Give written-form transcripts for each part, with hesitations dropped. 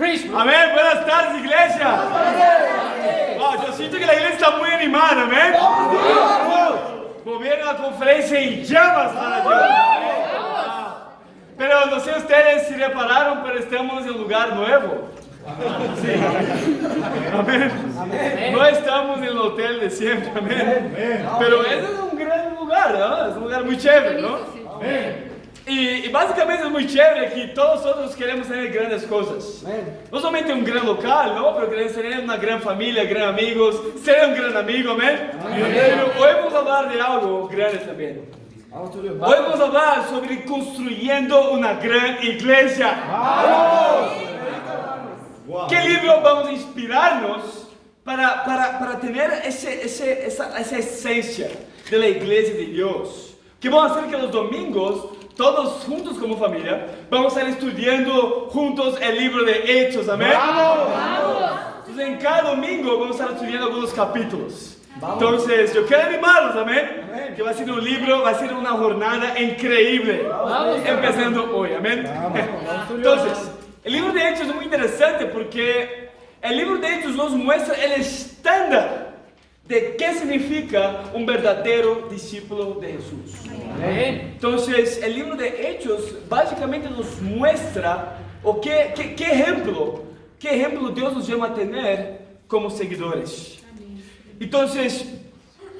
Christmas. Amén. Buenas tardes, iglesia. Wow, yo siento que la iglesia está muy animada, amén. Volvieron a la conferencia en llamas para Dios. Pero no sé ustedes si repararon, pero estamos en un lugar nuevo. Sí. Amén. No estamos en el hotel de siempre, amén. Pero ese es un gran lugar, ¿no? Es un lugar muy chévere, ¿no? Y básicamente es muy chévere que todos nosotros queremos tener grandes cosas. No solamente un gran local, ¿no? Pero queremos tener una gran familia, gran amigos, ser un gran amigo, amén. Pero hoy vamos a hablar de algo grande también. Hoy vamos a hablar sobre construyendo una gran iglesia. ¿Qué libro vamos a inspirarnos para tener esa esencia de la iglesia de Dios? ¿Qué vamos a hacer que los domingos, todos juntos como familia, vamos a estar estudiando juntos el libro de Hechos, amén? Entonces en cada domingo vamos a estar estudiando algunos capítulos. Entonces yo quiero animarlos, amén, que va a ser un libro, va a ser una jornada increíble, empezando hoy, amén. Entonces, el libro de Hechos es muy interesante porque el libro de Hechos nos muestra el estándar de qué significa un verdadero discípulo de Jesús. Entonces, el libro de Hechos básicamente nos muestra qué ejemplo Dios nos llama a tener como seguidores. Entonces,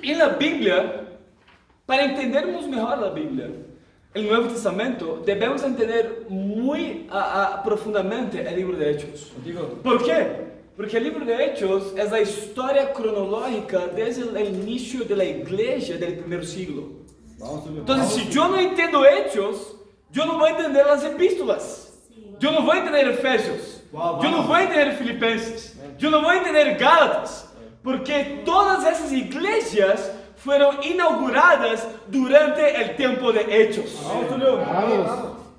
en la Biblia, para entendermos mejor la Biblia, el Nuevo Testamento, debemos entender muy profundamente el libro de Hechos. ¿Por qué? Porque el libro de Hechos es la historia cronológica desde el inicio de la iglesia del primer siglo. Entonces, si yo no entiendo Hechos, yo no voy a entender las epístolas. Yo no voy a entender Efesios. Yo no voy a entender Filipenses. Yo no voy a entender Gálatas. Porque todas esas iglesias fueron inauguradas durante el tiempo de Hechos.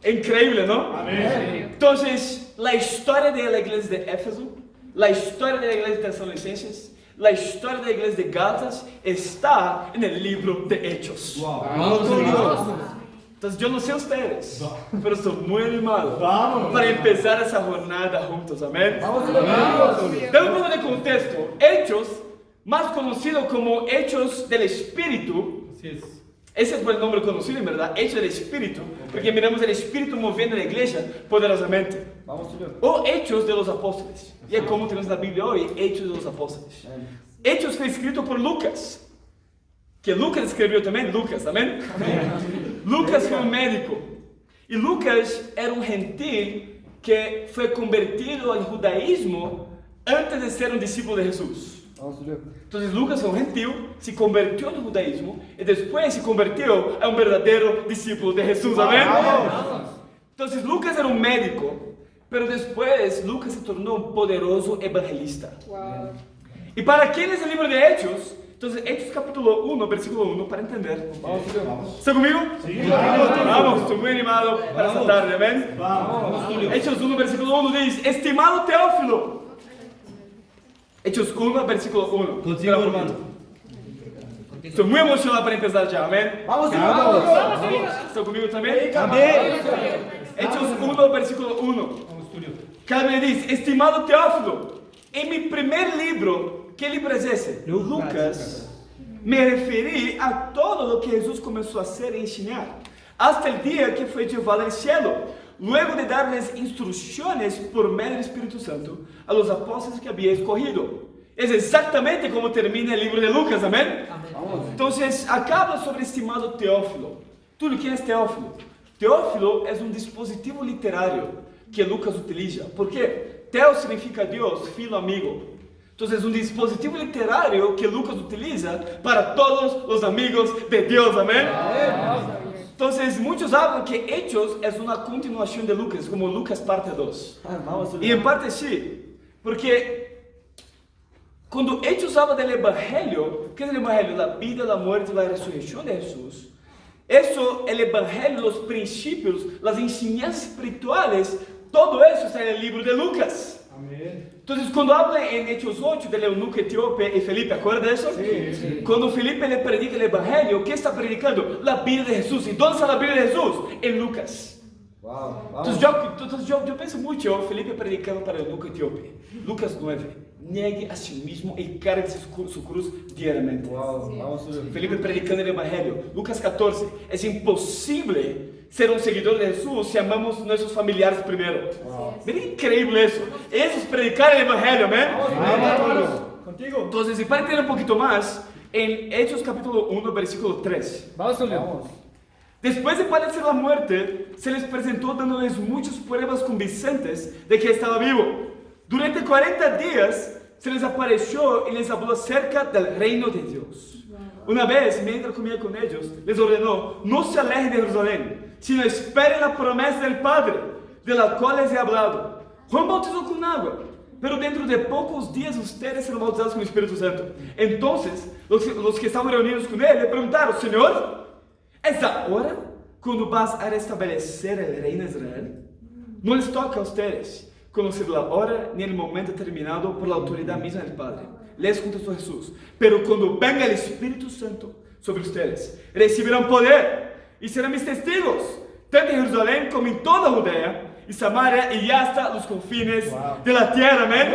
Increíble, ¿no? Amén. Entonces, la historia de la iglesia de Éfeso, la historia de la iglesia de Tesalonicenses, la historia de la iglesia de Gálatas está en el libro de Hechos. Entonces, yo no sé ustedes, pero estoy muy animado para empezar esa jornada juntos, amén. Dame un poco de contexto. Hechos, más conocido como Hechos del Espíritu, ese es el nombre conocido en verdad, Hechos del Espíritu, porque miramos el Espíritu moviendo la iglesia poderosamente. O Hechos de los Apóstoles, y es como tenemos en la Biblia hoy, Hechos de los Apóstoles. Hechos fue escrito por Lucas, que Lucas escribió también, Lucas, amén. Lucas fue un médico, y Lucas era un gentil que fue convertido al judaísmo antes de ser un discípulo de Jesús. Entonces Lucas fue un gentil, se convirtió al judaísmo y después se convirtió a un verdadero discípulo de Jesús, amén. Entonces Lucas era un médico, pero después Lucas se tornó un poderoso evangelista. ¿Y para quién es el libro de Hechos? Entonces, Hechos capítulo 1, versículo 1, para entender. ¿Está conmigo? Sí. Vamos, estoy muy animado para esta tarde, amén. Hechos 1, versículo 1 dice: estimado Teófilo. Hechos 1, versículo 1. Contigo, hermano. Estoy muy emocionado para empezar ya, amén. Vamos. ¿Está conmigo también? Amén. Hechos 1, versículo 1. Carmen dice: estimado Teófilo, en mi primer libro, ¿qué libro es ese? Lucas. Me referí a todo lo que Jesús comenzó a hacer y enseñar, hasta el día que fue llevado al cielo, luego de darles instrucciones por medio del Espíritu Santo a los apóstoles que había escogido. Es exactamente como termina el libro de Lucas, amén. Entonces, acá habla sobre estimado Teófilo. ¿Tú quién es Teófilo? Teófilo es un dispositivo literario que Lucas utiliza. ¿Por qué? Teo significa Dios, filo, amigo. Entonces, un dispositivo literario que Lucas utiliza para todos los amigos de Dios, amén. Entonces, muchos hablan que Hechos es una continuación de Lucas, como Lucas parte 2. Y en parte sí, porque cuando Hechos habla del Evangelio, ¿qué es el Evangelio? La vida, la muerte y la resurrección de Jesús. Eso, el Evangelio, los principios, las enseñanzas espirituales, todo eso está en el libro de Lucas. Entonces, cuando habla en Hechos 8 del eunuco etíope y Felipe, ¿acuerdas de eso? Sí. Cuando Felipe le predica el Evangelio, ¿qué está predicando? La vida de Jesús. ¿Y dónde está la vida de Jesús? En Lucas. Entonces yo pienso mucho, Felipe predicando para el Luca Etíope, Lucas 9, niegue a sí mismo y cargue su cruz diariamente. Felipe predicando el Evangelio, Lucas 14, es imposible ser un seguidor de Jesús si amamos a nuestros familiares primero. Mira increíble eso, eso es predicar el Evangelio, amén. Contigo. Entonces, y para entender un poquito más, en Hechos capítulo 1, versículo 3. Después de padecer la muerte, se les presentó dándoles muchas pruebas convincentes de que estaba vivo. Durante 40 días se les apareció y les habló acerca del reino de Dios. Una vez, mientras comía con ellos, les ordenó, no se alejen de Jerusalén, sino esperen la promesa del Padre, de la cual les he hablado. Juan bautizó con agua, pero dentro de pocos días ustedes serán bautizados con el Espíritu Santo. Entonces, los que estaban reunidos con él le preguntaron, Señor, ¿es ahora cuando vas a restablecer el reino de Israel? No les toca a ustedes conocer la hora ni el momento determinado por la autoridad misma del Padre. Les contestó Jesús, pero cuando venga el Espíritu Santo sobre ustedes, recibirán poder y serán mis testigos, tanto en Jerusalén como en toda Judea y Samaria y hasta los confines de la tierra. Amén.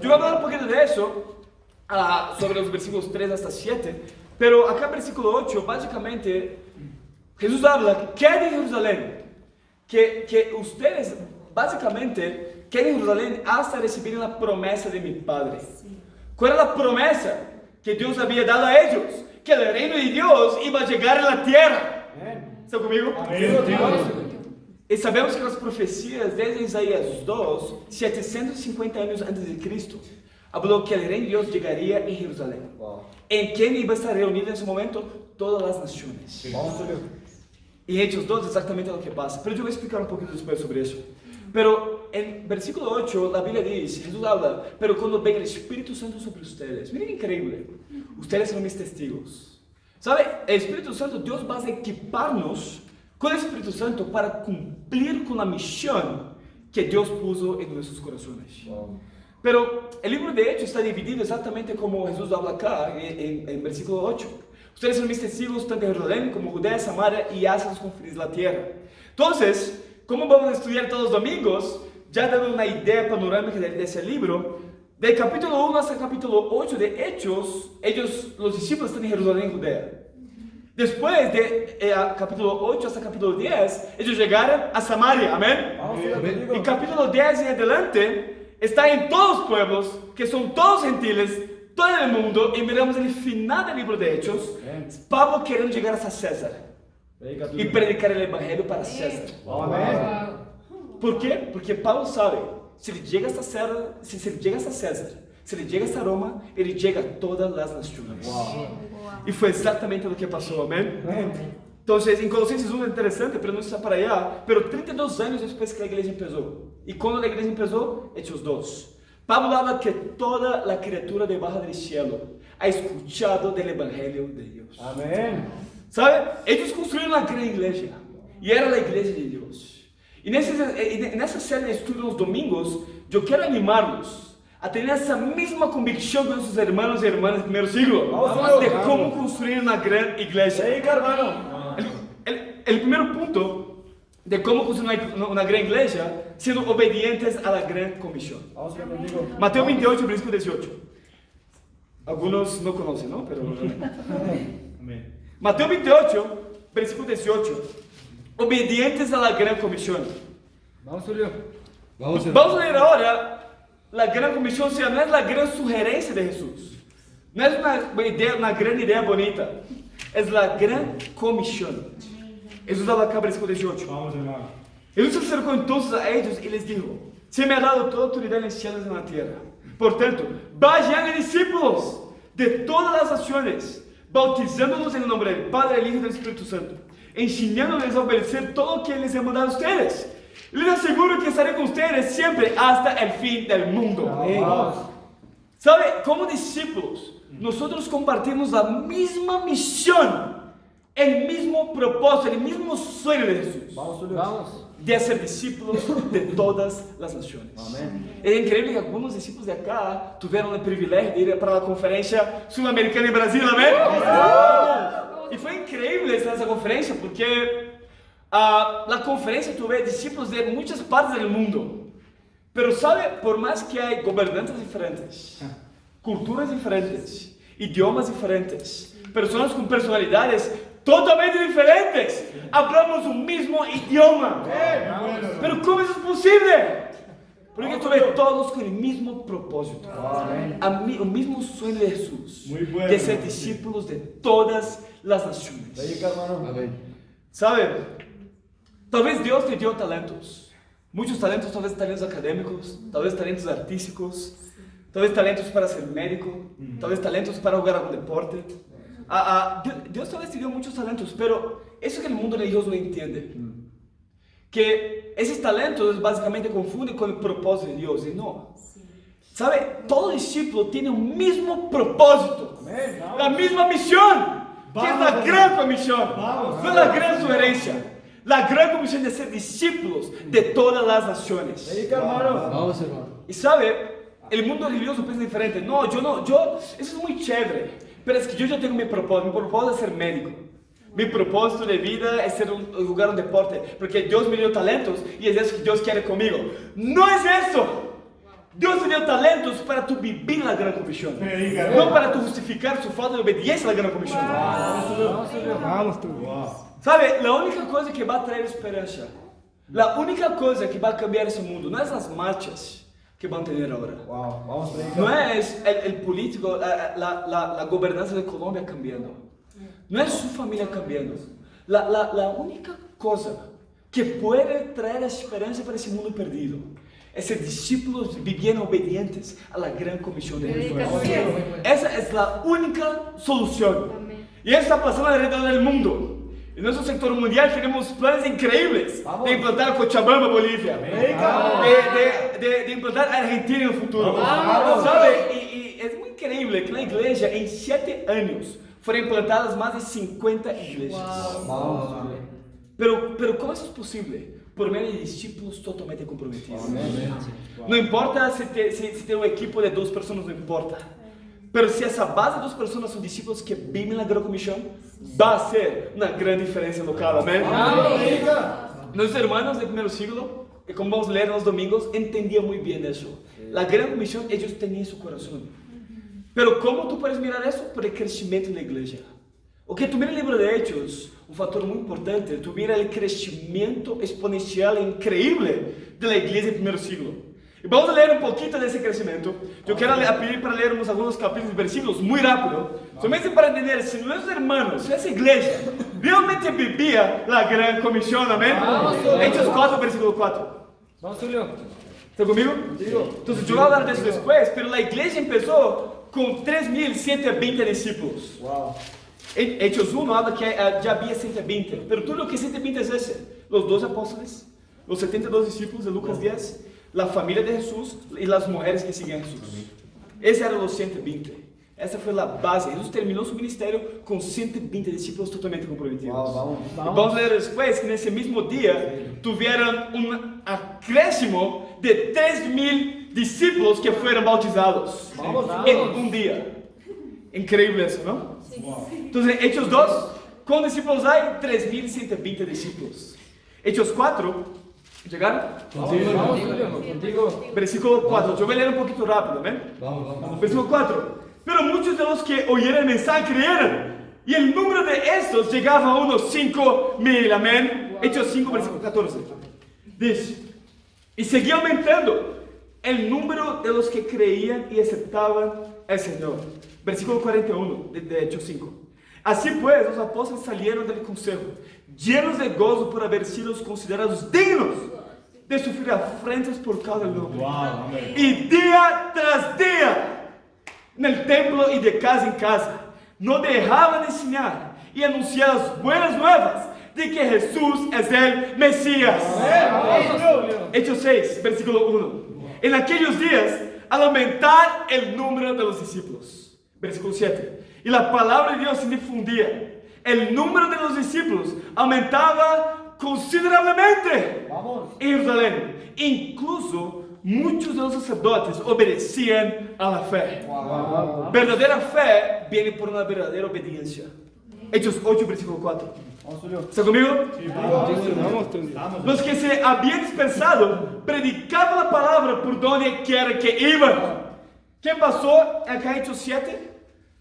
Yo voy a hablar un poquito de eso, sobre los versículos 3 hasta 7, pero acá en versículo 8, básicamente, Jesús habla, queden en Jerusalén, que ustedes, básicamente, queden en Jerusalén hasta recibir la promesa de mi Padre. ¿Cuál era la promesa que Dios había dado a ellos? Que el reino de Dios iba a llegar a la tierra. ¿Están conmigo? Y sabemos que las profecías desde Isaías 2, 750 años antes de Cristo, habló que el reino de Dios llegaría en Jerusalén. ¿En quién iba a estar reunido en ese momento? Todas las naciones. Y Hechos 2 exactamente lo que pasa. Pero yo voy a explicar un poquito después sobre eso. Pero en versículo 8 la Biblia dice, Jesús habla, pero cuando venga el Espíritu Santo sobre ustedes, miren increíble, ustedes serán mis testigos. ¿Sabe? El Espíritu Santo, Dios va a equiparnos con el Espíritu Santo para cumplir con la misión que Dios puso en nuestros corazones. Pero el libro de Hechos está dividido exactamente como Jesús habla acá en versículo 8. Ustedes son mis testigos tanto en Jerusalén como Judea, Samaria y hasta los confines de la tierra. Entonces, como vamos a estudiar todos los domingos, ya dando una idea panorámica de ese libro, del capítulo 1 hasta el capítulo 8 de Hechos, los discípulos están en Jerusalén, Judea. Después de capítulo 8 hasta capítulo 10, ellos llegaron a Samaria, amén. Y capítulo 10 en adelante, está en todos los pueblos, que son todos gentiles, todo el mundo, y miramos el final del libro de Hechos, Pablo queriendo llegar hasta César y predicar el Evangelio para César. ¿Por qué? Porque Pablo sabe, si le llega hasta César, si le llega hasta Roma, ele llega a todas las naciones. Y fue exactamente lo que pasó, amén. Entonces, en Colosenses 1 es interesante, pero no está para allá, pero 32 años después que la iglesia empezó. ¿Y cuando la iglesia empezó? Hechos 2. Pablo habla que toda la criatura debajo del cielo ha escuchado del Evangelio de Dios. Amén. ¿Sabe? Ellos construyeron la gran iglesia y era la iglesia de Dios. Y en esa serie de estudios los domingos, yo quiero animarlos a tener esa misma convicción con sus hermanos y hermanas del primer siglo de cómo construir una gran iglesia. El primer punto de cómo construir una gran iglesia, siendo obedientes a la gran comisión. Mateo 28, versículo 18. Algunos no conocen, ¿no? Pero Mateo 28, versículo 18. Obedientes a la gran comisión. Vamos a leer ahora la gran comisión, o sea, no es la gran sugerencia de Jesús. No es una gran idea bonita. Es la gran comisión. Jesús habla acá, versículo 18. Jesús se acercó entonces a ellos y les dijo: se me ha dado toda autoridad en los cielos y en la tierra. Por tanto, vayan discípulos de todas las naciones, bautizándolos en el nombre del Padre, del Hijo y del Espíritu Santo, enseñándoles a obedecer todo lo que les he mandado a ustedes. Les aseguro que estaré con ustedes siempre hasta el fin del mundo. ¿Sabe? Como discípulos, nosotros compartimos la misma misión, el mismo propósito, el mismo sueño de Jesús. De ser discípulos de todas las naciones. Es increíble que algunos discípulos de acá tuvieron el privilegio de ir para la conferencia sudamericana en Brasil, amén. Y fue increíble estar en esa conferencia porque La conferencia tuve discípulos de muchas partes del mundo. Pero sabe, por más que hay gobernantes diferentes, culturas diferentes, idiomas diferentes, personas con personalidades totalmente diferentes, hablamos un mismo idioma. Pero ¿cómo eso es posible? Porque tuve todos con el mismo propósito, el mismo sueño de Jesús, de ser discípulos de todas las naciones. ¿Sabe? Tal vez Dios te dio talentos, muchos talentos, tal vez talentos académicos, tal vez talentos artísticos, tal vez talentos para ser médico, tal vez talentos para jugar algún deporte. Dios tal vez te dio muchos talentos, pero eso que el mundo religioso no entiende. Que esos talentos básicamente confunden con el propósito de Dios, y no. ¿Sabe? Todo discípulo tiene un mismo propósito, la misma misión, que es la gran comisión, no es la gran sugerencia, la gran comisión de ser discípulos de todas las naciones. Y sabe, el mundo religioso piensa diferente. No, eso es muy chévere, pero es que yo ya tengo mi propósito es ser médico. Mi propósito de vida es jugar un deporte, porque Dios me dio talentos y es eso que Dios quiere conmigo. No es eso. Dios te dio talentos para tú vivir la gran comisión, no para tú justificar su falta de obediencia a la gran comisión. ¿Sabe? La única cosa que va a traer esperanza, la única cosa que va a cambiar ese mundo, no es las marchas que van a tener ahora. No es el político, la gobernanza de Colombia cambiando. No es su familia cambiando. La única cosa que puede traer esperanza para ese mundo perdido es ser discípulos viviendo obedientes a la gran comisión de Jesús. Esa es la única solución. Y eso está pasando alrededor del mundo. En nuestro sector mundial tenemos planes increíbles de implantar Cochabamba, Bolivia, de implantar Argentina en el futuro. ¿Sabe? Y es muy increíble que la iglesia en 7 años fueron implantadas más de 50 iglesias. Pero ¿cómo eso es posible? Por medio de discípulos totalmente comprometidos. No importa si tiene un equipo de 2 personas, no importa. Pero si esa base de 2 personas son discípulos que viven la gran comisión, va a ser una gran diferencia local. Amén. Nuestros hermanos del primer siglo, que como vamos a leer en los domingos, entendían muy bien eso. La gran comisión ellos tenían en su corazón. Pero ¿cómo tú puedes mirar eso? Por el crecimiento de la iglesia. Ok, tú mira el libro de Hechos, un factor muy importante. Tú mira el crecimiento exponencial e increíble de la iglesia del primer siglo. Y vamos a leer un poquito de ese crecimiento. Yo quiero pedir para leer algunos capítulos, versículos muy rápido, solamente para entender si nuestros hermanos, si esa iglesia realmente vivía la gran comisión. Amén. Hechos 4, versículo 4. Vamos, Julio. ¿Está conmigo? Entonces yo voy a hablar de eso después, pero la iglesia empezó con 3.120 discípulos. En Hechos 1 habla que ya había 120, pero todo lo que 120 es ese: los 12 apóstoles, los 72 discípulos de Lucas 10, la familia de Jesús y las mujeres que seguían a Jesús. Ese eran los 120. Esa fue la base. Jesús terminó su ministerio con 120 discípulos totalmente comprometidos. Vamos a ver después que en ese mismo día tuvieron un acréscimo de 3.000 discípulos que fueron bautizados en un día. Increíble eso, ¿no? Entonces, Hechos 2, ¿cuántos discípulos hay? 3.120 discípulos. Hechos 4, ¿llegaron? Contigo. Versículo 4, yo voy a leer un poquito rápido, ¿ven? Versículo 4. Pero muchos de los que oyeron el mensaje creyeron, y el número de estos llegaba a unos 5.000, amén. Hechos 5, versículo 14. Dice, y seguía aumentando el número de los que creían y aceptaban al Señor. Versículo 41 de Hechos 5. Así pues, los apóstoles salieron del consejo, llenos de gozo por haber sido considerados dignos de sufrir afrentas por causa del nombre. Y día tras día, en el templo y de casa en casa, no dejaban de enseñar y anunciar las buenas nuevas de que Jesús es el Mesías. Hechos 6, versículo 1. En aquellos días, al aumentar el número de los discípulos. Versículo 7. Y la palabra de Dios se difundía. El número de los discípulos aumentaba considerablemente en Jerusalén. Incluso muchos de los sacerdotes obedecían a la fe. Verdadera fe viene por una verdadera obediencia. Hechos 8, versículo 4. Vamos, Julio. ¿Está conmigo? Vamos, Tulio. Los que se habían dispersado predicaban la palabra por donde quiera que iban. ¿Qué pasó acá en Hechos 7?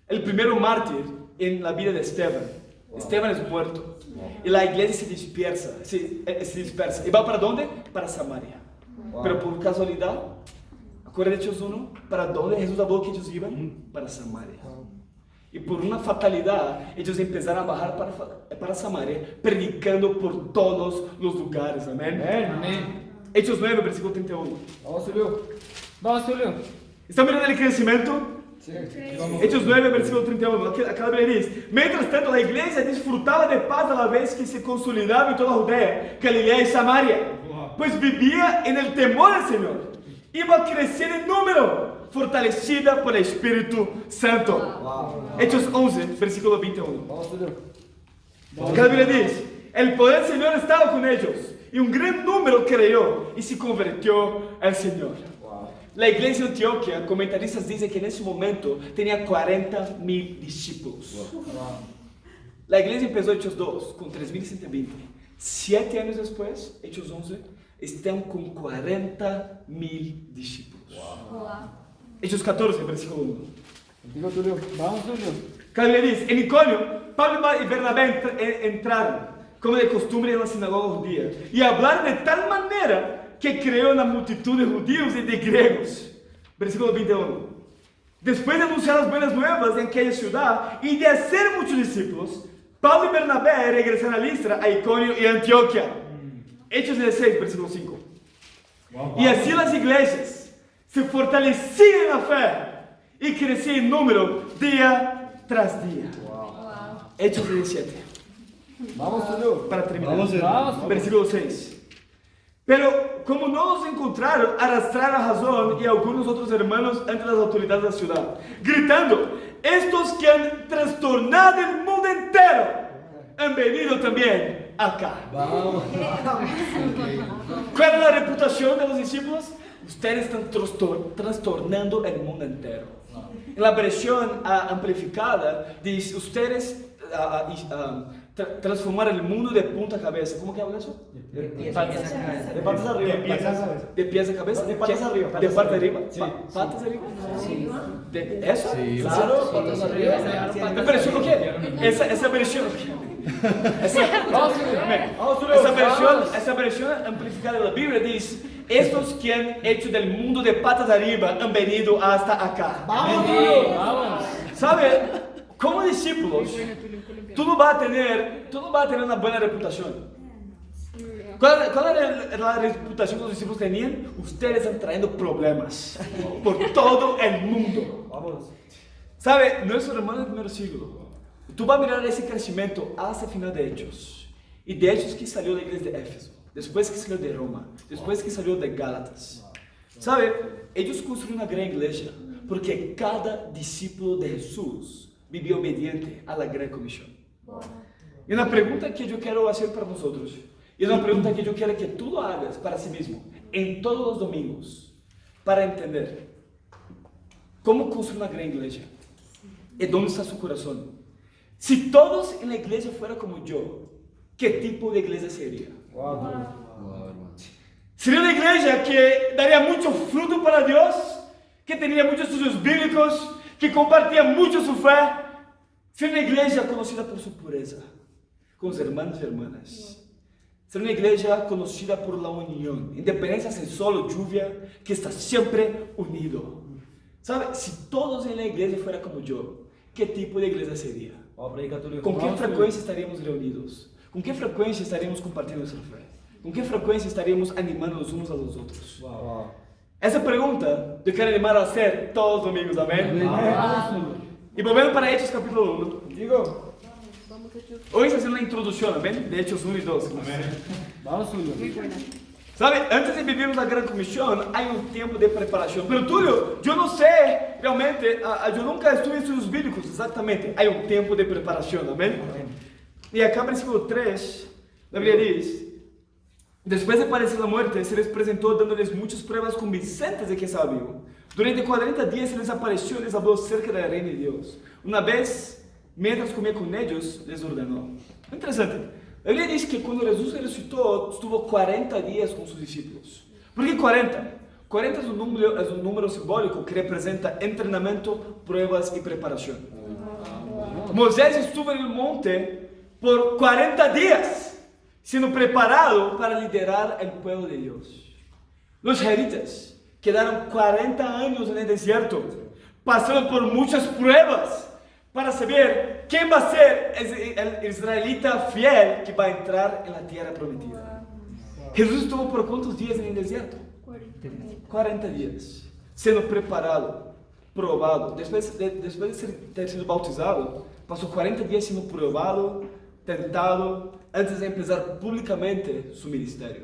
El primero mártir en la vida de Esteban. Esteban es muerto. Y la iglesia se dispersa. ¿Y va para dónde? Para Samaria. Pero por casualidad, ¿acuerdan de Hechos 1? ¿Para dónde Jesús habló que ellos iban? Para Samaria. Y por una fatalidad, ellos empezaron a bajar para Samaria, predicando por todos los lugares. Amén. Amén. Hechos 9, versículo 31. Vamos, Julio. Vamos, Julio. ¿Están mirando el crecimiento? Sí. Hechos 9, versículo 31. Acá la Biblia dice: mientras tanto, la iglesia disfrutaba de paz a la vez que se consolidaba en toda Judea, Galilea y Samaria, pues vivía en el temor del Señor. Iba a crecer en número, fortalecida por el Espíritu Santo. Hechos 11, versículo 21. Vamos, Julio. Acá la Biblia dice: el poder del Señor estaba con ellos, y un gran número creyó y se convirtió al Señor. La iglesia de Antioquia, comentaristas dicen que en ese momento tenía 40,000 discípulos. La iglesia empezó Hechos 2 con 3,120. 7 años después, Hechos 11, están con 40,000 discípulos. Hechos 14, versículo 1. Contigo, Tulio. Vamos, Tulio. Cada día dice: en Iconio, Pablo y Bernabé entraron, como de costumbre, en la sinagoga judía, y hablaron de tal manera que creó una multitud de judíos y de griegos. Versículo 21. Después de anunciar las buenas nuevas en aquella ciudad y de hacer muchos discípulos, Pablo y Bernabé regresaron a Listra, a Iconio y a Antioquia. Hechos 16, versículo 5. Y así las iglesias se fortalecían en la fe y crecían en número día tras día. Hechos 17. Vamos, Tulio. Para terminar. Vamos. Versículo 6. Pero como no los encontraron, arrastraron a Jasón y a algunos otros hermanos ante las autoridades de la ciudad, gritando: estos que han trastornado el mundo entero han venido también acá. Vamos. ¿Cuál es la reputación de los discípulos? Ustedes están trastornando el mundo entero. En la versión amplificada dice: ustedes transformar el mundo de punta a cabeza. ¿Cómo que habla eso? De patas arriba. De pies a cabeza. De patas arriba. De parte arriba. Sí. Patas arriba. ¿Eso? Sí. Claro, patas arriba. ¿Me pareció o qué? Esa versión. Esa versión amplificada de la Biblia dice: estos que han hecho del mundo de patas arriba han venido hasta acá. Vamos. ¿Sabe? Como discípulos, tú no vas a tener una buena reputación. ¿Cuál era la reputación que los discípulos tenían? Ustedes están trayendo problemas por todo el mundo. Vamos. ¿Sabe? Nuestro hermano del primer siglo, tú vas a mirar ese crecimiento hasta el final de Hechos. Y de Hechos que salió de la iglesia de Éfeso, después que salió de Roma, después que salió de Gálatas. ¿Sabe? Ellos construyeron una gran iglesia porque cada discípulo de Jesús vivía obediente a la gran comisión. Y una pregunta que yo quiero hacer para nosotros, y una pregunta que yo quiero que tú lo hagas para sí mismo, en todos los domingos, para entender cómo construir una gran iglesia y dónde está su corazón. Si todos en la iglesia fueran como yo, ¿qué tipo de iglesia sería? Sería una iglesia que daría mucho fruto para Dios, que tenía muchos estudios bíblicos, que compartía mucho su fe. Sería una iglesia conocida por su pureza, con los hermanos y hermanas. Sería una iglesia conocida por la unión, independencia sin sol o lluvia, que está siempre unido. ¿Sabe? Si todos en la iglesia fueran como yo, ¿qué tipo de iglesia sería? ¿Con qué frecuencia estaríamos reunidos? ¿Con qué frecuencia estaríamos compartiendo nuestra fe? ¿Con qué frecuencia estaríamos animando los unos a los otros? Esa pregunta yo quiero animar a hacer todos los domingos, amén. Y volvendo para Hechos capítulo 1. Digo. Hoy está haciendo una introducción, amén, de Hechos 1 y 2. Vamos, Tulio. ¿Sabe? Antes de vivir la gran comisión, hay un tiempo de preparación. Pero Tulio, yo no sé realmente, yo nunca estuve en estudios bíblicos, exactamente. Hay un tiempo de preparación, amén. Y acá, versículo 3, la Biblia dice: después de padecer la muerte, se les presentó dándoles muchas pruebas convincentes de que estaba vivo. Durante 40 días se les apareció y les habló acerca del reino de Dios. Una vez, mientras comía con ellos, les ordenó. Interesante. La Biblia dice que cuando Jesús resucitó, estuvo 40 días con sus discípulos. ¿Por qué 40? 40 es un número simbólico que representa entrenamiento, pruebas y preparación. Moisés estuvo en el monte por 40 días, siendo preparado para liderar el pueblo de Dios. Los israelitas quedaron 40 años en el desierto, pasando por muchas pruebas para saber quién va a ser el israelita fiel que va a entrar en la tierra prometida. Jesús estuvo por ¿cuántos días en el desierto? 40 días, siendo preparado, probado. Después de ter sido bautizado, pasó 40 días siendo probado, tentado, antes de empezar públicamente su ministerio.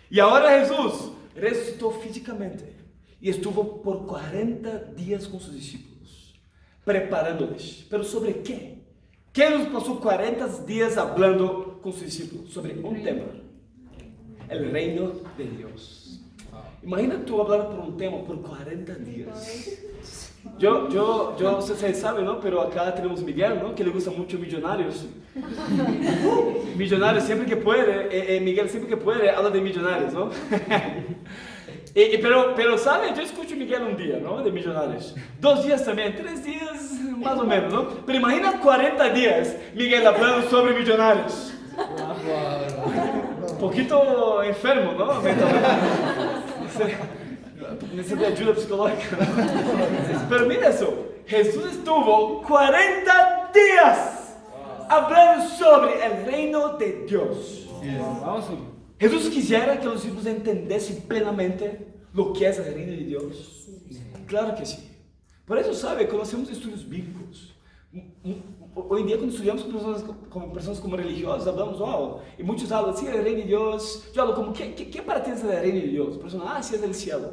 Y ahora Jesús resucitó físicamente y estuvo por 40 días con sus discípulos, preparándoles. ¿Pero sobre qué? ¿Qué nos pasó 40 días hablando con sus discípulos? Sobre un tema: el reino de Dios. Imagina tú hablar por un tema por 40 días. Ustedes saben, ¿no? Pero acá tenemos Miguel, ¿no? Que le gusta mucho Millonarios. Millonarios siempre que puede, Miguel siempre que puede habla de Millonarios, ¿no? pero ¿sabe? Yo escucho a Miguel un día, ¿no? De Millonarios. 2 días también, 3 días más o menos, ¿no? Pero imagina 40 días Miguel hablando sobre Millonarios. Un poquito enfermo, ¿no? Necesita ayuda psicológica. Pero mira eso, Jesús estuvo 40 días hablando sobre el reino de Dios. Jesús quisiera que los discípulos entendiesen plenamente lo que es el reino de Dios. Claro que sí. Por eso, sabe, conocemos estudios bíblicos. Hoy en día cuando estudiamos con personas como religiosas, hablamos, wow, y muchos hablan, sí, el reino de Dios. Yo hablo como, ¿qué para ti es el reino de Dios? Personas, sí, es del cielo.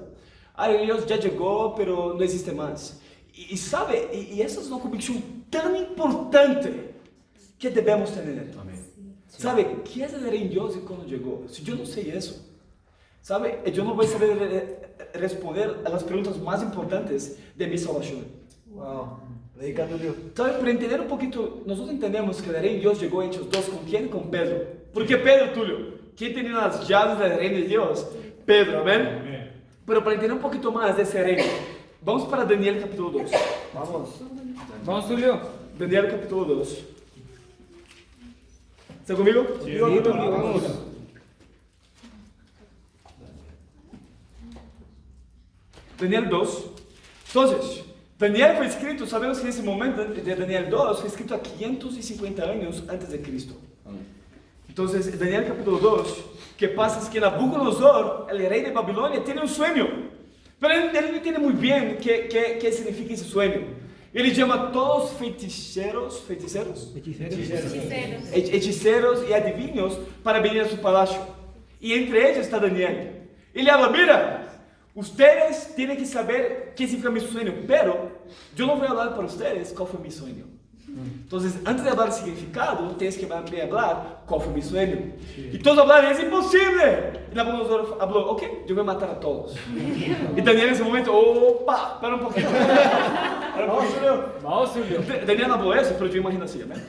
El reino de Dios ya llegó, pero no existe más. Y sabe, y esa es una convicción tan importante que debemos tener. Amén. ¿Sabe qué es el reino de Dios y cuándo llegó? Si yo no sé eso, ¿sabe? Yo no voy a saber responder a las preguntas más importantes de mi salvación. Wow. Predicando Dios. ¿Sabe? Para entender un poquito, nosotros entendemos que el reino de Dios llegó en Hechos 2. ¿Con quién? Con Pedro. ¿Por qué Pedro, Tulio? ¿Quién tenía las llaves del reino de Dios? Pedro, ¿amén? Pero para entender un poquito más de ese reino, vamos para Daniel capítulo 2. Vamos, Tulio. Daniel capítulo 2. ¿Está conmigo? Sí, vamos. Daniel 2. Entonces, Daniel fue escrito, sabemos que en ese momento de Daniel 2 fue escrito a 550 años antes de Cristo. Entonces, Daniel capítulo 2, ¿qué pasa? Es que Nabucodonosor, el rey de Babilonia, tiene un sueño. Pero él no entiende muy bien qué significa ese sueño. Ele llama a todos feiticeros y adivinos para venir a su palacio. Y entre ellos está Daniel. Y le habla, mira, ustedes tienen que saber qué significa mi sueño, pero yo no voy a hablar para ustedes cuál fue mi sueño. Entonces, antes de hablar del significado, tienes que hablar cuál fue mi sueño. Sí. Y todos hablaron, es imposible. Y Nabucodonosor habló, ok, yo voy a matar a todos. Y Daniel en ese momento, opa, espera un poquito. Vamos, Julio. Daniel habló eso, pero yo imagino así, amén.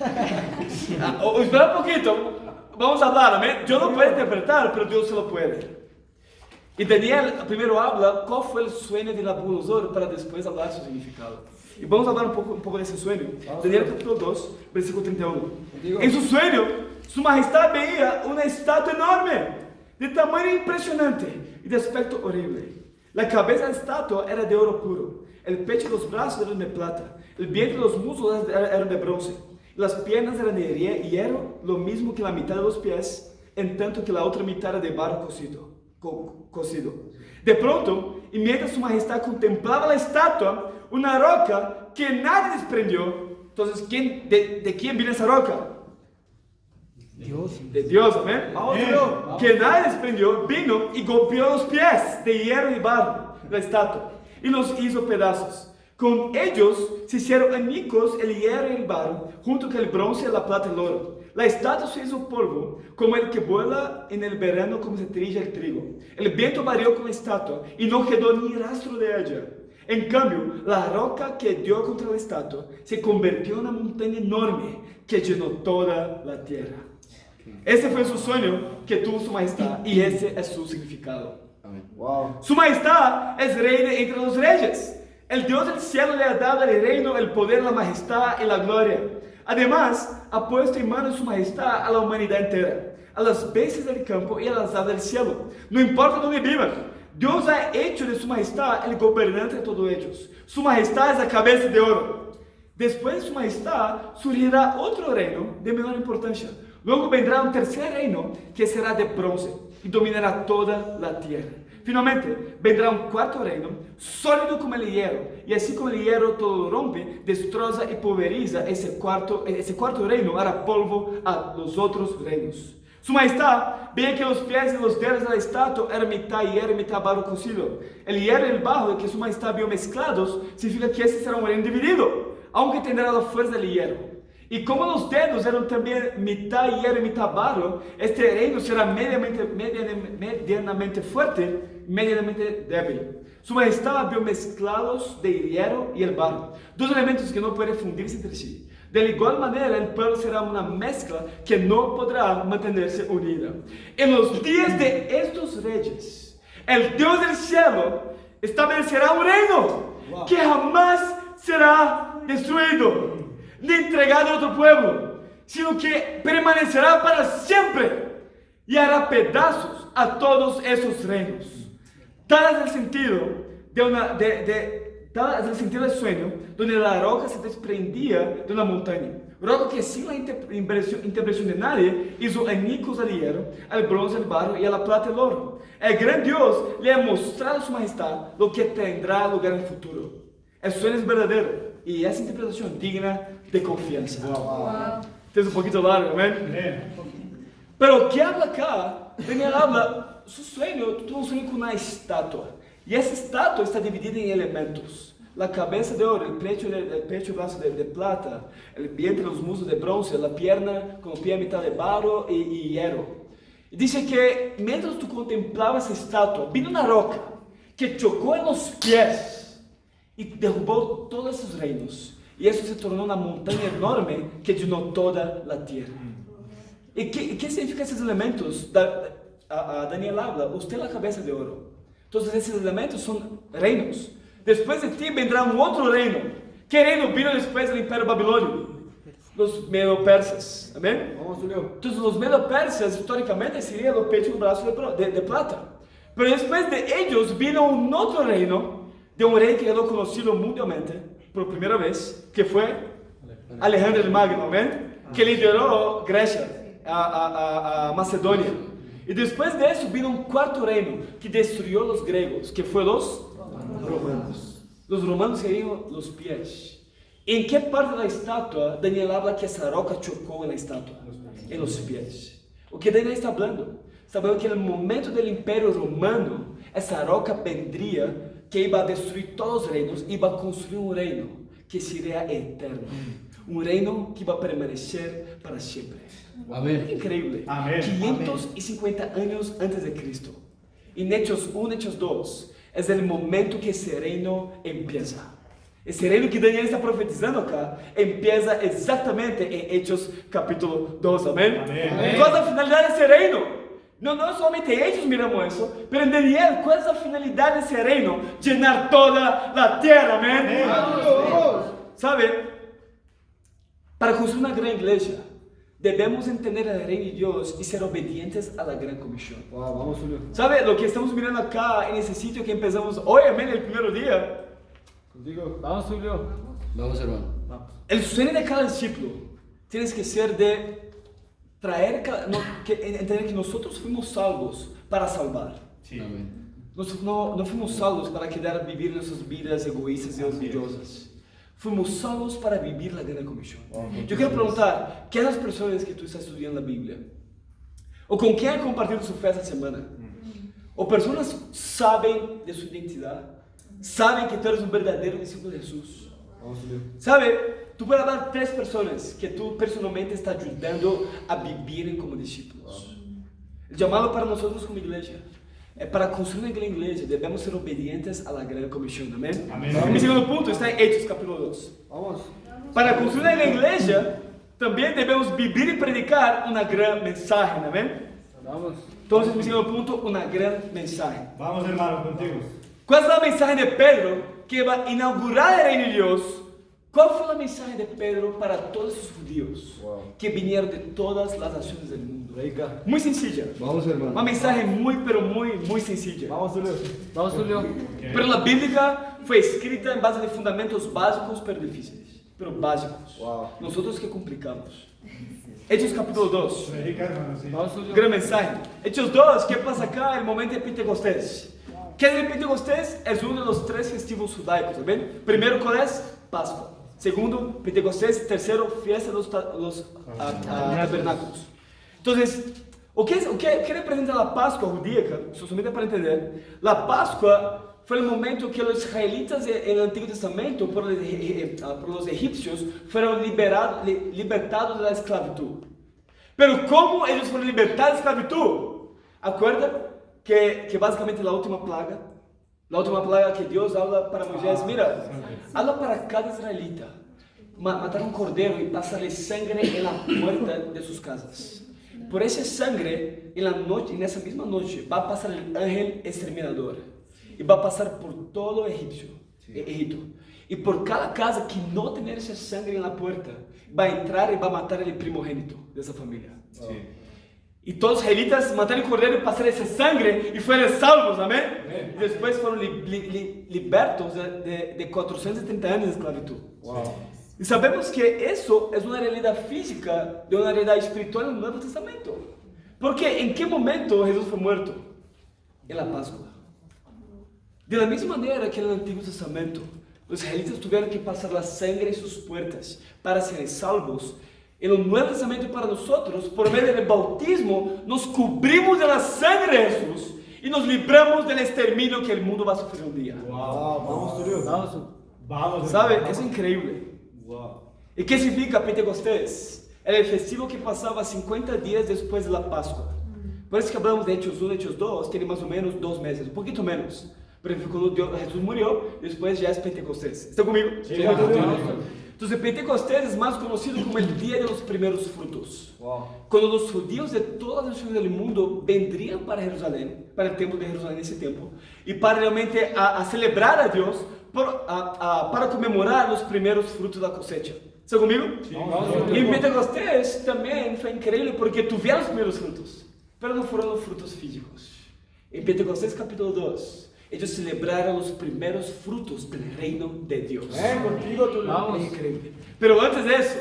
Espera un poquito, vamos a hablar, amén. Yo no puedo interpretar, pero Dios se lo puede. Y Daniel primero habla cuál fue el sueño de Nabucodonosor para después hablar su significado. Y vamos a hablar un poco de ese sueño. Daniel capítulo 2, versículo 31. En su sueño, su majestad veía una estatua enorme, de tamaño impresionante y de aspecto horrible. La cabeza de la estatua era de oro puro, el pecho y los brazos eran de plata, el vientre y los muslos eran de bronce, las piernas eran de hierro, lo mismo que la mitad de los pies, en tanto que la otra mitad era de barro cocido. De pronto, y mientras su majestad contemplaba la estatua, una roca que nadie desprendió. Entonces, ¿de quién viene esa roca? Dios. De Dios, amén. Que nadie desprendió, vino y golpeó los pies de hierro y barro, la estatua, y los hizo pedazos. Con ellos se hicieron añicos el hierro y el barro, junto con el bronce, la plata y el oro. La estatua se hizo polvo, como el que vuela en el verano, como se trilla el trigo. El viento varió con la estatua y no quedó ni rastro de ella. En cambio, la roca que dio contra la estatua se convirtió en una montaña enorme que llenó toda la tierra. Ese fue su sueño que tuvo su majestad y ese es su significado. Wow. Su majestad es rey de entre los reyes. El Dios del cielo le ha dado el reino, el poder, la majestad y la gloria. Además, ha puesto en manos su majestad a la humanidad entera, a las bestias del campo y a las aves del cielo. No importa dónde vivan, Dios ha hecho de su majestad el gobernante de todos ellos. Su majestad es la cabeza de oro. Después de su majestad surgirá otro reino de menor importancia. Luego vendrá un tercer reino que será de bronce y dominará toda la tierra. Finalmente vendrá un cuarto reino, sólido como el hierro, y así como el hierro todo lo rompe, destroza y pulveriza ese cuarto reino, hará polvo a los otros reinos. Su majestad veía que los pies y los dedos de la estatua eran mitad hierro y mitad barro cocido. El hierro y el barro que su majestad vio mezclados significa que este será un reino dividido, aunque tendrá la fuerza del hierro. Y como los dedos eran también mitad hierro y mitad barro, este reino será medianamente fuerte y medianamente débil. Su majestad vio mezclados de hierro y el barro, dos elementos que no pueden fundirse entre sí. De igual manera, el pueblo será una mezcla que no podrá mantenerse unida. En los días de estos reyes, el Dios del cielo establecerá un reino que jamás será destruido ni entregado a otro pueblo, sino que permanecerá para siempre y hará pedazos a todos esos reinos. Tal es el sentido tal es el sentido del sueño, donde la roca se desprendía de una montaña. Roca que sin la intervención de nadie hizo añicos al hierro, al bronce, al barro y a la plata y el oro. El gran Dios le ha mostrado a su majestad lo que tendrá lugar en el futuro. El sueño es verdadero y esa interpretación digna de confianza. Wow. Este es un poquito largo, ¿ven? Pero ¿qué habla acá? Daniel habla, su sueño, tuvo un sueño con una estatua. Y esa estatua está dividida en elementos. La cabeza de oro, el pecho y brazo de plata, el vientre, los muslos de bronce, la pierna con el pie a mitad de barro y hierro. Y dice que mientras tú contemplabas esa estatua, vino una roca que chocó en los pies y derrubó todos esos reinos. Y eso se tornó una montaña enorme que llenó toda la tierra. ¿Y qué significan esos elementos? Daniel habla, usted es la cabeza de oro. Entonces esos elementos son reinos. Después de ti vendrá un otro reino. ¿Qué reino vino después del imperio babilonio? Los medo-persas. ¿Amén? Vamos, Julio. Entonces los medo-persas históricamente serían los pechos y los brazos de plata. Pero después de ellos vino un otro reino de un rey que quedó conocido mundialmente por primera vez, que fue Alejandro el Magno, ¿amén? Que lideró Grecia a Macedonia. Y después de eso vino un cuarto reino que destruyó los griegos, que fue los romanos. Los romanos querían los pies. ¿En qué parte de la estatua Daniel habla que esa roca chocó en la estatua? En los pies. O que Daniel está hablando? Está hablando que en el momento del imperio romano, esa roca vendría, que iba a destruir todos los reinos, iba a construir un reino que sería eterno. Un reino que iba a permanecer para siempre. Amén. Increíble. Amén. 550 años antes de Cristo. En Hechos 1, Hechos 2, es el momento que ese reino empieza. Ese reino que Daniel está profetizando acá, empieza exactamente en Hechos capítulo 2. Amén. Amén. ¿Cuál es la finalidad de ese reino? No solamente ellos miramos eso, pero en Daniel, ¿cuál es la finalidad de ese reino? Llenar toda la tierra. Amén. ¿Sabe? Para construir una gran iglesia, debemos entender el reino de Dios y ser obedientes a la gran comisión. Wow, vamos, Julio. ¿Sabe? Lo que estamos mirando acá en ese sitio que empezamos hoy, amén, el primer día. Contigo. Vamos, Julio. Vamos, hermano. El sueño de cada discípulo tiene que ser de traer, entender que nosotros fuimos salvos para salvar. Sí. Amén. Nosotros no fuimos salvos para quedar vivir nuestras vidas egoístas y orgullosas. Fuimos salvos para vivir la gran comisión. Yo quiero preguntar, ¿qué las personas que tú estás estudiando la Biblia? ¿O con quién han compartido su fe esta semana? ¿O personas saben de su identidad? ¿Saben que tú eres un verdadero discípulo de Jesús? Vamos, Julio. ¿Sabe? Tú puedes hablar de 3 personas que tú personalmente estás ayudando a vivir como discípulos. El llamado para nosotros como iglesia para construir una gran iglesia debemos ser obedientes a la gran comisión. Amén. Amén. Mi segundo punto está en Hechos capítulo 2. Vamos. Para construir una gran iglesia también debemos vivir y predicar una gran mensaje, ¿amén? Vamos. Entonces, mi segundo punto, una gran mensaje. Vamos, hermano, contigo. ¿Cuál es la mensaje de Pedro que va a inaugurar el reino de Dios? ¿Cuál fue la mensaje de Pedro para todos los judíos que vinieron de todas las naciones del mundo? Muy sencilla. Vamos, hermano. Una mensaje muy, pero muy sencilla. Vamos, Julio. Vamos, Julio. Pero la Bíblia fue escrita en base de fundamentos básicos, pero difíciles. Pero básicos. Wow. Nosotros que complicamos. Hechos capítulo 2. Predica, hermano, sí. Vamos, Julio. Gran mensaje. Hechos 2, ¿qué pasa acá? El momento de Pentecostés. ¿Qué es el Pentecostés? Es uno de los 3 festivos judaicos, ¿ven? Primero, ¿cuál es? Pascua. Segundo, Pentecostés. Tercero, fiesta de los tabernáculos. Entonces, ¿qué representa la Pascua judía? Solamente para entender. La Pascua fue el momento que los israelitas en el Antiguo Testamento, por los egipcios, fueron libertados de la esclavitud. Pero ¿cómo ellos fueron libertados de la esclavitud? ¿Acuerdan que básicamente la última plaga que Dios habla para Moisés, mira, habla para cada israelita, matar un cordero y pasarle sangre en la puerta de sus casas. Por esa sangre, en esa misma noche, va a pasar el ángel exterminador y va a pasar por todo Egipto. Y por cada casa que no tenga esa sangre en la puerta, va a entrar y va a matar el primogénito de esa familia. Sí. Y todos los israelitas mataron el cordero y pasaron esa sangre y fueron salvos, amén. Y después fueron libertos de 430 años de esclavitud. Wow. Y sabemos que eso es una realidad física de una realidad espiritual en el Nuevo Testamento. Porque ¿en qué momento Jesús fue muerto? En la Pascua. De la misma manera que en el Antiguo Testamento, los israelitas tuvieron que pasar la sangre en sus puertas para ser salvos. En el Nuevo Testamento para nosotros, por medio del bautismo, nos cubrimos de la sangre de Jesús y nos libramos del exterminio que el mundo va a sufrir un día. Wow. Vamos, Julio. Vamos. Vamos, ¿Sabe? hermano. Es increíble. Wow. ¿Y qué significa Pentecostés? Era el festivo que pasaba 50 días después de la Pascua. Por eso que hablamos de Hechos 1, Hechos 2, tiene más o menos 2 meses, un poquito menos. Pero cuando Jesús murió, después ya es Pentecostés. ¿Está conmigo? Sí, ¿Sí? vamos. Entonces Pentecostés es más conocido como el Día de los Primeros Frutos. Wow. Cuando los judíos de todas las naciones del mundo vendrían para Jerusalén, para el templo de Jerusalén en ese tiempo, y para realmente a celebrar a Dios, para conmemorar los primeros frutos de la cosecha. ¿Está conmigo? Sí, Vamos, vamos. Y en Pentecostés también fue increíble porque tuvieron los primeros frutos, pero no fueron los frutos físicos. En Pentecostés capítulo 2, ellos celebraron los primeros frutos del reino de Dios. Contigo, tú. Vamos. Es increíble. Pero antes de eso,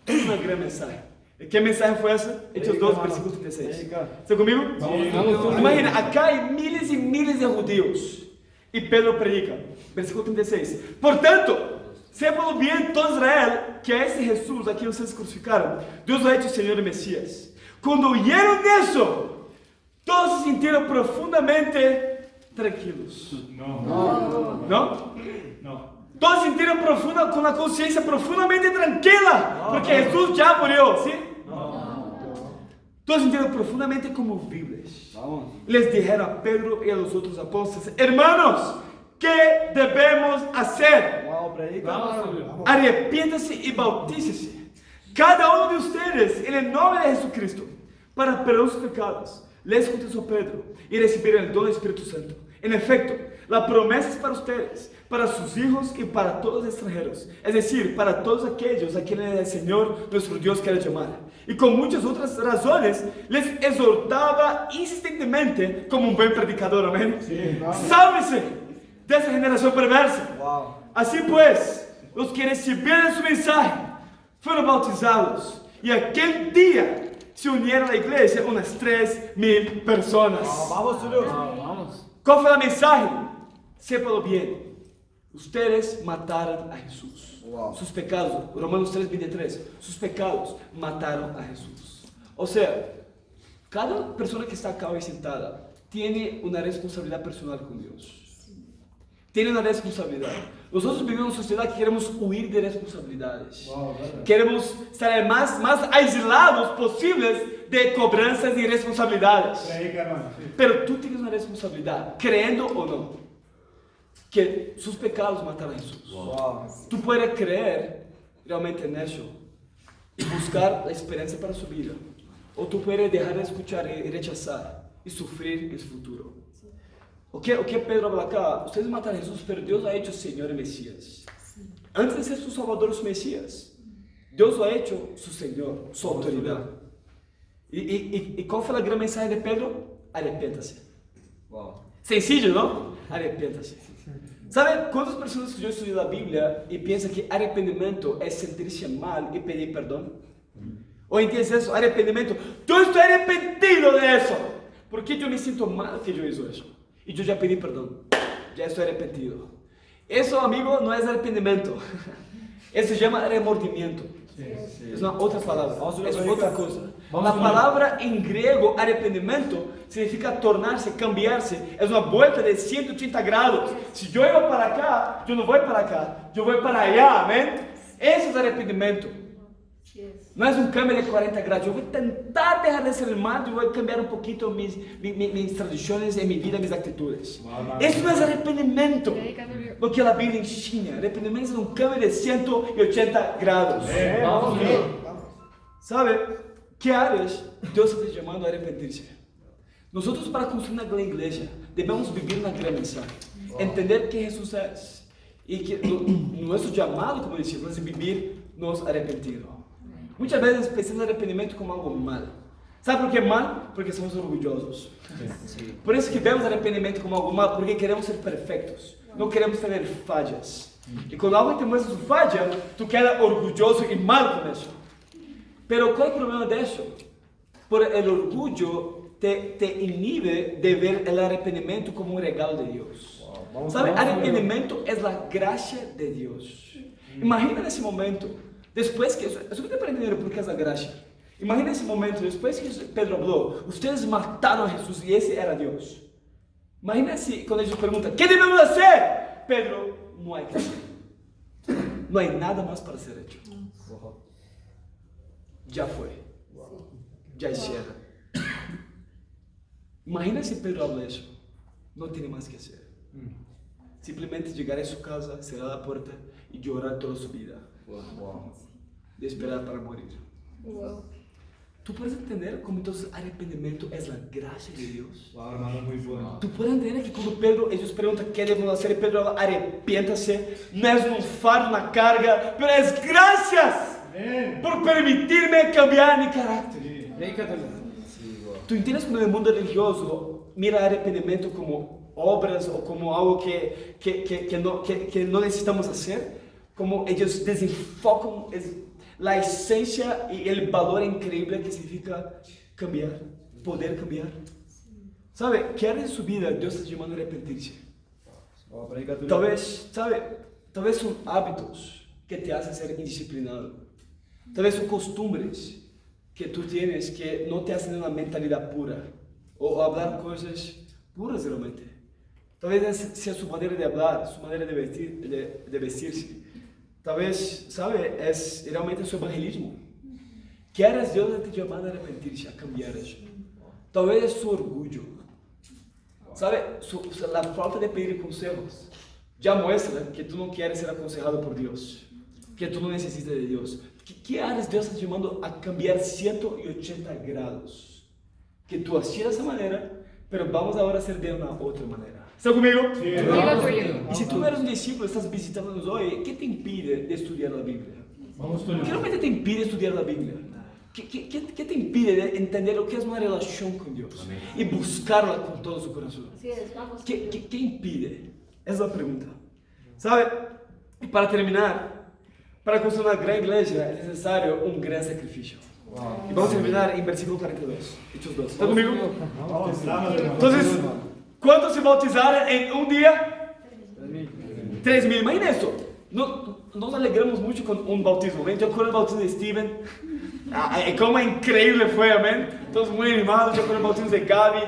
es una gran mensaje. ¿Qué mensaje fue esa? Hechos 2, versículo 36. ¿Está conmigo? Vamos. Imagina, acá hay miles y miles de judíos. Y Pedro predica, versículo 36. Por tanto, sepan bien todo Israel que a ese Jesús a quien ustedes crucificaron, Dios lo ha hecho Señor y Mesías. Cuando oyeron eso, todos se sintieron profundamente tranquilos. No. ¿No? No. Todos se sintieron con la conciencia profundamente tranquila, porque Jesús ya murió, ¿sí? Todos se sintieron profundamente conmovibles. Vamos. Les dijeron a Pedro y a los otros apóstoles: hermanos, ¿qué debemos hacer? Wow, predica. Vamos, Julio. Arrepiéntase y bautícese cada uno de ustedes en el nombre de Jesucristo para perdonar sus pecados. Les contestó Pedro, y recibirán el don del Espíritu Santo. En efecto, la promesa es para ustedes, para sus hijos y para todos los extranjeros, es decir, para todos aquellos a quienes el Señor nuestro Dios quiere llamar. Y con muchas otras razones les exhortaba insistentemente como un buen predicador, amén. Sí, Sálvese de esa generación perversa. Wow. Así pues, los que recibieron su mensaje fueron bautizados, y aquel día se unieron a la iglesia unas 3,000 personas. Vamos, Julio. Vamos. ¿Cuál fue el mensaje? Sépalo bien. Ustedes mataron a Jesús. Wow. Sus pecados, Romanos 3:23, sus pecados mataron a Jesús. O sea, cada persona que está acá hoy sentada tiene una responsabilidad personal con Dios. Tiene una responsabilidad. Nosotros vivimos en una sociedad que queremos huir de responsabilidades. Wow, verdad. Queremos estar más aislados posibles de cobranzas y responsabilidades. Predica, hermano. Sí. Pero tú tienes una responsabilidad, creyendo o no, que sus pecados mataron a Jesús. Wow. Tú puedes creer realmente en eso, y buscar la esperanza para su vida. O tú puedes dejar de escuchar y rechazar y sufrir en su futuro. O que Pedro habla acá, ustedes matan a Jesús, pero Dios lo ha hecho Señor y Mesías. Antes de ser su Salvador, su Mesías, Dios lo ha hecho su Señor, su autoridad. ¿Y cuál fue la gran mensaje de Pedro? Arrepiéntase. Wow. Sencillo, ¿no? Arrepiéntase. ¿Saben cuántas personas que yo estudio la Biblia y piensan que arrepentimiento es sentirse mal y pedir perdón? ¿O entiendes eso? Arrepentimiento. Yo estoy arrepentido de eso. Porque yo me siento mal que yo hice eso. Y yo ya pedí perdón. Ya estoy arrepentido. Eso, amigo, no es arrepentimiento. Eso se llama remordimiento. Es una otra palabra. Es otra cosa. La palabra en griego, arrepentimiento, significa tornarse, cambiarse. Es una vuelta de 180 grados. Si yo iba para acá, yo no voy para acá. Yo voy para allá, amén. Eso es arrepentimiento. No es un cambio de 40 grados. Yo voy a intentar dejar de ser el mal. Yo voy a cambiar un poquito mis tradiciones en mi vida, mis actitudes. Eso no es arrepentimiento. Lo que la Biblia enseña. Arrepentimiento es un cambio de 180 grados. Vamos, ¿Sabe? ¿Qué áreas Dios está llamando a arrepentirse? Nosotros, para construir una gran iglesia, debemos vivir una gran mensaje. Entender que Jesús es. Y que nuestro llamado como discípulos es vivirnos arrepentidos. Muchas veces pensamos en arrepentimiento como algo mal. ¿Sabe por qué mal? Porque somos orgullosos. Sí. Por eso que vemos arrepentimiento como algo mal, porque queremos ser perfectos. No queremos tener fallas. Y cuando alguien te muestra su falla, tú quedas orgulloso y mal con eso. Pero ¿cuál es el problema de eso? Por el orgullo te inhibe de ver el arrepentimiento como un regalo de Dios. ¿Sabe? Arrepentimiento es la gracia de Dios. Imagina ese momento, después que eso que para entender por qué es la gracia. Imagina ese momento, después que Pedro habló, ustedes mataron a Jesús y ese era Dios. Imagina si cuando ellos preguntan, ¿qué debemos hacer? Pedro, no hay que hacer. No hay nada más para ser hecho. Ya fue. Ya hicieron. Imagina si Pedro habla eso. No tiene más que hacer. Simplemente llegar a su casa, cerrar la puerta y llorar toda su vida. Wow. De esperar para morir. ¿Tú puedes entender cómo entonces arrepentimiento es la gracia de Dios? Wow, hermano, muy bueno. ¿Tú puedes entender que cuando ellos preguntan qué debemos hacer, Pedro habla, arrepiéntase, no es un fardo, una carga, pero es gracias por permitirme cambiar mi carácter. Sí, wow. ¿Tú entiendes cómo en el mundo religioso mira arrepentimiento como obras o como algo que no necesitamos hacer? Como ellos desenfocan la esencia y el valor increíble que significa cambiar, poder cambiar. ¿Sabe? ¿Qué área de su vida Dios está llamando a arrepentirse? Tal vez son hábitos que te hacen ser indisciplinado. Tal vez son costumbres que tú tienes que no te hacen una mentalidad pura o hablar cosas puras realmente. Tal vez sea su manera de hablar, su manera de vestirse. Tal vez, ¿sabe? Es realmente su evangelismo. ¿Qué áreas Dios te llamando a arrepentirse, a cambiar eso? Tal vez es su orgullo. ¿Sabe? La falta de pedir consejos ya muestra que tú no quieres ser aconsejado por Dios, que tú no necesitas de Dios. ¿Qué áreas Dios está llamando a cambiar 180 grados? Que tú hacías de esa manera, pero vamos ahora a hacer de una otra manera. ¿Está conmigo? Sí, Y si tú eres un discípulo, estás visitándonos hoy, ¿qué te impide de estudiar la Biblia? Vamos ¿Qué realmente te impide estudiar la Biblia? ¿Qué te impide de entender lo que es una relación con Dios y buscarla con todo su corazón? ¿Qué impide? Esa es la pregunta. ¿Sabe? Y para terminar, para construir una gran iglesia es necesario un gran sacrificio. Y vamos a terminar en versículo 42, Hechos 2. ¿Está conmigo? Vamos, hermano. Entonces, ¿cuántos se bautizaron en un día? 3,000. Imagina esto. Nos alegramos mucho con un bautismo. ¿Ven? Yo con el bautismo de Steven. Como increíble fue, amén. Todos muy animados. Yo con el bautismo de Gaby.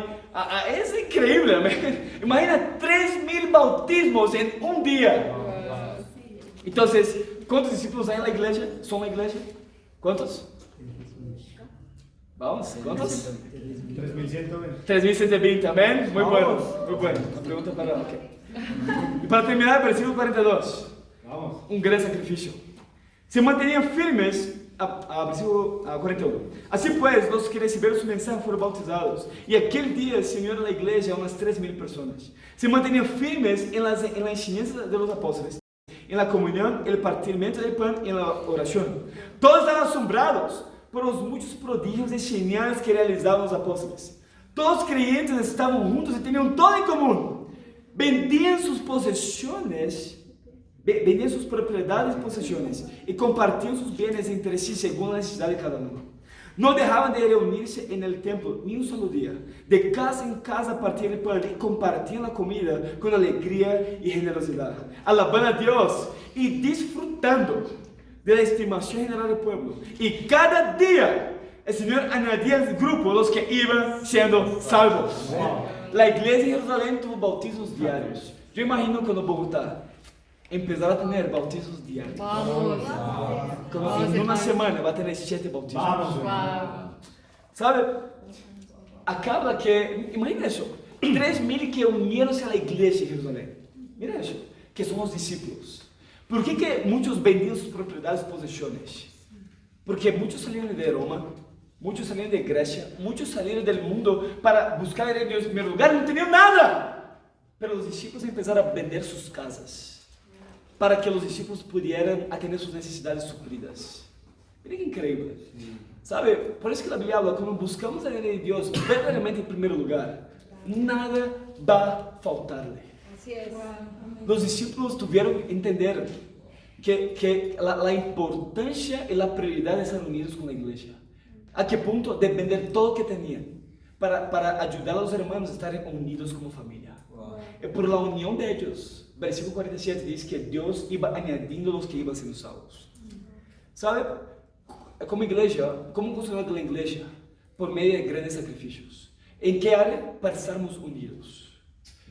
Es increíble, amén. Imagina 3,000 bautismos en un día. Entonces, ¿cuántos discípulos hay en la iglesia? ¿Son la iglesia? ¿Cuántos? Vamos, ¿cuántos? 3120. 3,120, amén. Muy bueno, muy bueno. La pregunta para... ok. Y para terminar, versículo 42. Vamos. Un gran sacrificio. Se mantenían firmes versículo 41. Así pues, los que recibieron su mensaje fueron bautizados. Y aquel día se unieron a la iglesia unas 3,000 personas. Se mantenían firmes en la enseñanza de los apóstoles, en la comunión, el partimiento del pan y en la oración. Todos estaban asombrados por los muchos prodigios y señales que realizaban los apóstoles. Todos los creyentes estaban juntos y tenían todo en común. Vendían sus posesiones, vendían sus propiedades y posesiones y compartían sus bienes entre sí según la necesidad de cada uno. No dejaban de reunirse en el templo ni un solo día. De casa en casa partían el pan y compartían la comida con alegría y generosidad, alabando a Dios y disfrutando de la estimación general del pueblo. Y cada día el Señor añadía al grupo los que iban siendo salvos. La iglesia de Jerusalén tuvo bautizos diarios. Yo imagino cuando Bogotá empezara a tener bautizos diarios. Vamos. Como Vamos, en una hermano. semana va a tener 7 bautizos. Vamos, Wow. ¿Sabe? Acaba que, imagina eso, 3,000 que unieron-se a la iglesia de Jerusalén. Mira eso, que son los discípulos. ¿Por qué que muchos vendían sus propiedades y posesiones? Porque muchos salieron de Roma, muchos salieron de Grecia, muchos salieron del mundo para buscar a Dios en primer lugar, no tenían nada. Pero los discípulos empezaron a vender sus casas para que los discípulos pudieran atender sus necesidades suplidas. Mira que increíble. ¿Sabe? Por eso que la Biblia habla, cuando buscamos a Dios verdaderamente en primer lugar, nada va a faltarle. Así es. Los discípulos tuvieron que entender que la importancia y la prioridad de estar unidos con la iglesia. ¿A qué punto? De vender todo lo que tenían para ayudar a los hermanos a estar unidos como familia. Y por la unión de ellos, versículo 47 dice que Dios iba añadiendo los que iban siendo salvos. ¿Sabe? Como iglesia, ¿cómo funciona la iglesia? Por medio de grandes sacrificios. ¿En qué área? Para estarmos unidos.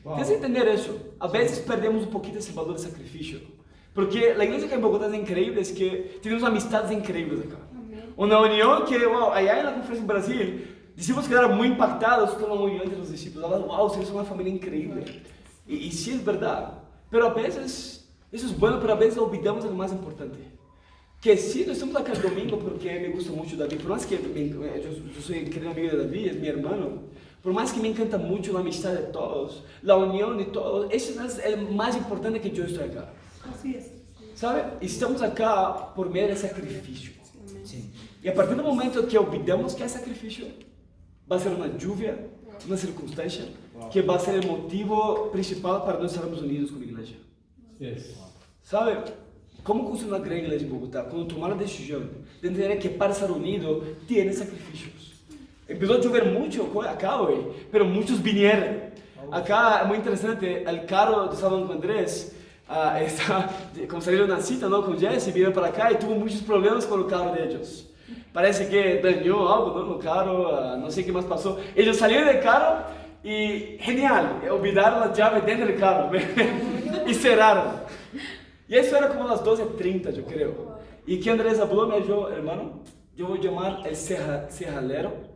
Tienes que entender eso. A veces perdemos un poquito ese valor de sacrificio. Porque la iglesia que en Bogotá es increíble, es que tenemos amistades increíbles acá. Una unión que, wow, allá en la conferencia en Brasil, discípulos quedaron muy impactados con la unión entre los discípulos. Hablan, wow, ustedes son una familia increíble. Y sí es verdad. Pero a veces, eso es bueno, pero a veces olvidamos lo más importante. Que sí, nós estamos acá el domingo porque me gusta mucho David. Por más que yo soy querido amigo de David, es mi hermano. Por más que me encanta mucho la amistad de todos, la unión de todos, eso es el más importante que yo estoy acá. Así es. ¿Sabe? Estamos acá por medio de sacrificio. Sí. Y a partir del momento que olvidamos que hay sacrificio, va a ser una lluvia, una circunstancia, que va a ser el motivo principal para no estarmos unidos con la iglesia. Yes. ¿Sabe? ¿Cómo funciona la gran iglesia de Bogotá? Cuando tomaron la decisión de entender que para estar unido tiene sacrificios. Empezó a llover mucho acá hoy, pero muchos vinieron. Acá es muy interesante, el carro de San Andrés, como salieron una cita, ¿no? Con Jesse, vieron para acá y tuvo muchos problemas con el carro de ellos. Parece que dañó algo, ¿no? El carro, no sé qué más pasó. Ellos salieron del carro y, genial, olvidaron la llave dentro del carro y cerraron. Y eso era como las 12:30, yo creo. Y que Andrés habló, me dijo, hermano, yo voy a llamar el cerralero.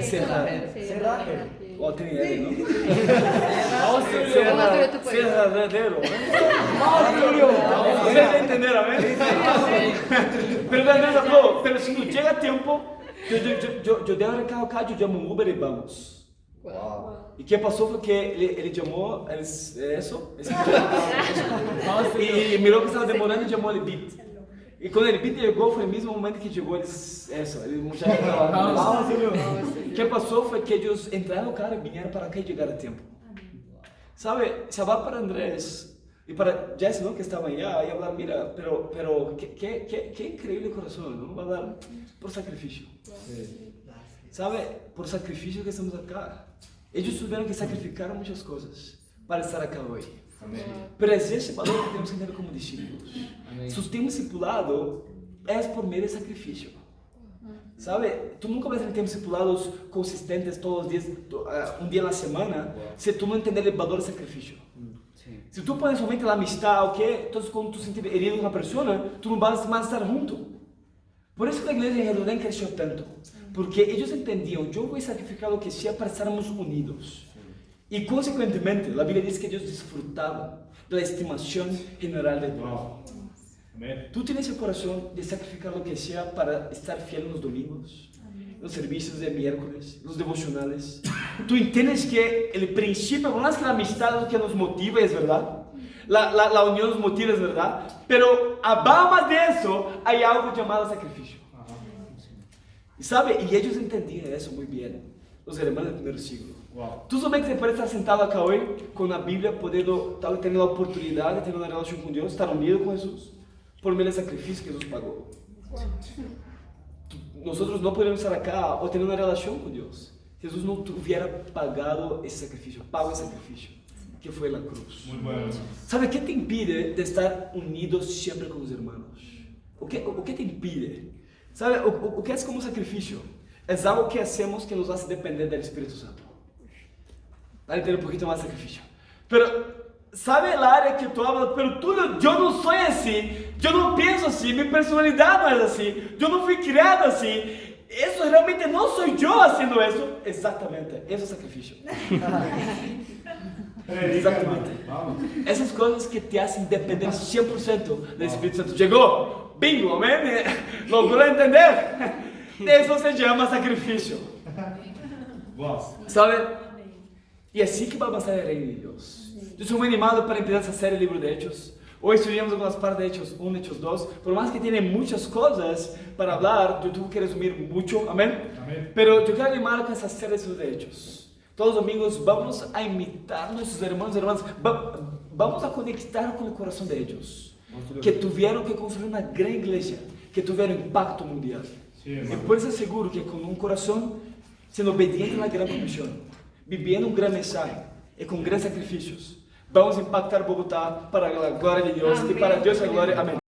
Cerrajero. O tenía él, ¿no? ¿Cómo sería tu país? Cerradero. Ustedes entenderon, ¿eh? Pero Andrés habló, pero si no llega tiempo, yo dejo el recado acá, yo llamo un Uber y vamos. ¿Y qué pasó? Fue que él llamó y miró que estaba demorando y llamó el Bit. Y cuando el Bit llegó, fue el mismo momento que llegó el muchacho que estaba. ¿Qué pasó? Fue que ellos entraron al carro y vinieron para acá y llegaron a tiempo. ¿Sabe? Se va para Andrés y para Jesse, ¿no? Que estaba allá y hablar, mira, pero qué increíble corazón, ¿no? Va a dar por sacrificio. ¿Sabe? Por sacrificio que estamos acá. Ellos tuvieron que sacrificar muchas cosas para estar acá hoy. Amén. Pero es ese valor que temos que entender como discípulos. Sustento discipulado é por meio de sacrifício. Sabe? Tu nunca vai ter discipulados consistentes todos os dias, dia na semana, se tu não entender o valor do sacrifício. Se tu pões somente a amistad, ok? Então, quando tu sentir herido uma pessoa, tu não vas mais estar junto. Por isso que a igreja de Jerusalém cresceu tanto. Porque eles entendiam, eu vou sacrificar o que seja para estarmos unidos. E, consequentemente, a Bíblia diz que Deus desfrutava da estimação general de Deus. Amén. Tú tienes el corazón de sacrificar lo que sea para estar fiel en los domingos, los servicios de miércoles, los devocionales. Tú entiendes que el principio, por más que la amistad es lo que nos motiva, es verdad. La unión nos motiva, es verdad. Pero abajo de eso hay algo llamado sacrificio. Y sabe, y ellos entendían eso muy bien, los hermanos del primer siglo. Wow. Tú solamente puedes estar sentado acá hoy con la Biblia, poder tal vez tener la oportunidad de tener una relación con Dios, estar unido con Jesús, por medio del sacrificio que Jesús pagó. Nosotros no podemos estar acá o tener una relación con Dios. Jesús no hubiera pagado ese sacrificio, pagó el sacrificio, que fue la cruz. Muy bueno. ¿Sabe qué te impide de estar unidos siempre con los hermanos? ¿O qué te impide? ¿Sabe? O que es como sacrificio? Es algo que hacemos que nos hace depender del Espíritu Santo. Para tener un poquito más de sacrificio. Pero, ¿sabe el área que tú hablas? Pero Tulio, yo no soy así, yo no pienso así, mi personalidad no es así, yo no fui criado así. Eso realmente no soy yo haciendo eso. Exactamente, eso es sacrificio. Predica, hermano. Exactamente. Vamos. Esas cosas que te hacen depender 100% del Espíritu Santo. Llegó, bingo, amén. Logró entender. Eso se llama sacrificio. Wow. ¿Sabe? Y así que va a pasar el reino de Dios. Yo soy muy animado para empezar esa serie Libro de Hechos. Hoy estudiamos algunas partes de Hechos 1, Hechos 2. Por más que tiene muchas cosas para hablar, yo tuve que resumir mucho, amén. Amén. Pero yo quiero animar con esa serie de Hechos. Todos los domingos vamos a imitar a nuestros hermanos y hermanas. Vamos a conectar con el corazón de ellos. Que tuvieron que construir una gran iglesia, que tuvieron impacto mundial. Sí, Y hermano. puedes ser seguro que con un corazón siendo obediente a la gran comisión, viviendo un gran mensaje y con grandes sacrificios, vamos a impactar Bogotá para la gloria de Dios y para Dios la gloria. Amén.